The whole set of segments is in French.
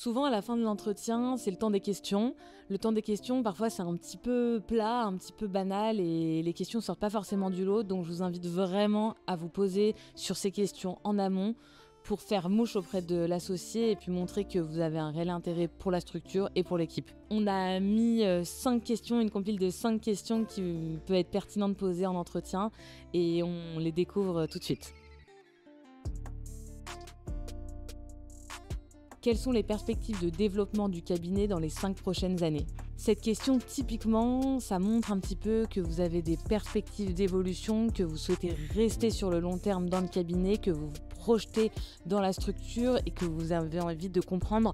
Souvent, à la fin de l'entretien, c'est le temps des questions. Le temps des questions, parfois, c'est un petit peu plat, un petit peu banal et les questions sortent pas forcément du lot. Donc, je vous invite vraiment à vous poser sur ces questions en amont pour faire mouche auprès de l'associé et puis montrer que vous avez un réel intérêt pour la structure et pour l'équipe. On a mis 5 questions, une compile de 5 questions qui peut être pertinente de poser en entretien et on les découvre tout de suite. Quelles sont les perspectives de développement du cabinet dans les 5 prochaines années? Cette question, typiquement, ça montre un petit peu que vous avez des perspectives d'évolution, que vous souhaitez rester sur le long terme dans le cabinet, que vous vous projetez dans la structure et que vous avez envie de comprendre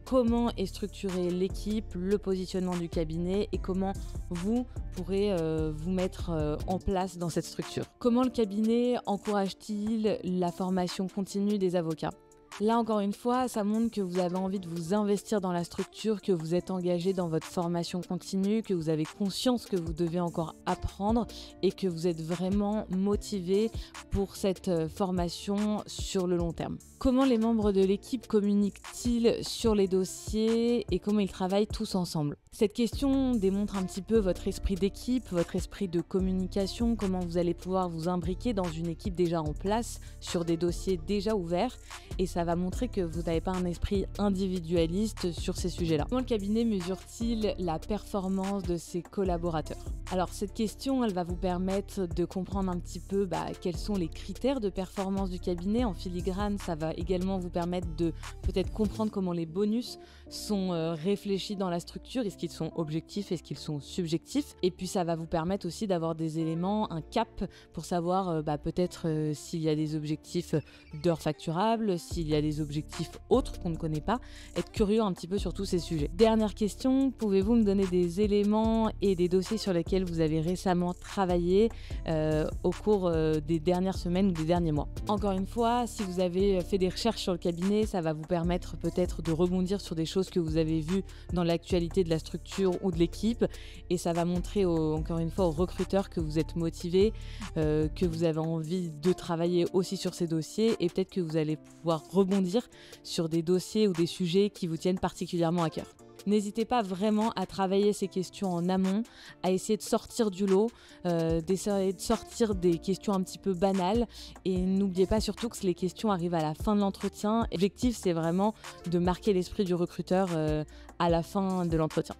comment est structurée l'équipe, le positionnement du cabinet et comment vous pourrez vous mettre en place dans cette structure. Comment le cabinet encourage-t-il la formation continue des avocats? Là, encore une fois, ça montre que vous avez envie de vous investir dans la structure, que vous êtes engagé dans votre formation continue, que vous avez conscience que vous devez encore apprendre et que vous êtes vraiment motivé pour cette formation sur le long terme. Comment les membres de l'équipe communiquent-ils sur les dossiers et comment ils travaillent tous ensemble? Cette question démontre un petit peu votre esprit d'équipe, votre esprit de communication, comment vous allez pouvoir vous imbriquer dans une équipe déjà en place, sur des dossiers déjà ouverts, et ça va montrer que vous n'avez pas un esprit individualiste sur ces sujets-là. Comment le cabinet mesure-t-il la performance de ses collaborateurs? Alors cette question, elle va vous permettre de comprendre un petit peu quels sont les critères de performance du cabinet. En filigrane, ça va également vous permettre de peut-être comprendre comment les bonus sont réfléchis dans la structure. Est-ce qu'ils sont objectifs, est-ce qu'ils sont subjectifs? Et puis ça va vous permettre aussi d'avoir des éléments, un cap pour savoir peut-être s'il y a des objectifs d'heures facturables, s'il y a des objectifs autres qu'on ne connaît pas, être curieux un petit peu sur tous ces sujets. Dernière question, pouvez-vous me donner des éléments et des dossiers sur lesquels vous avez récemment travaillé au cours des dernières semaines ou des derniers mois? Encore une fois, si vous avez fait des recherches sur le cabinet, ça va vous permettre peut-être de rebondir sur des choses que vous avez vues dans l'actualité de la structure ou de l'équipe et ça va montrer encore une fois aux recruteurs que vous êtes motivé, que vous avez envie de travailler aussi sur ces dossiers et peut-être que vous allez pouvoir rebondir sur des dossiers ou des sujets qui vous tiennent particulièrement à cœur. N'hésitez pas vraiment à travailler ces questions en amont, à essayer de sortir du lot, d'essayer de sortir des questions un petit peu banales et n'oubliez pas surtout que les questions arrivent à la fin de l'entretien. L'objectif, c'est vraiment de marquer l'esprit du recruteur à la fin de l'entretien.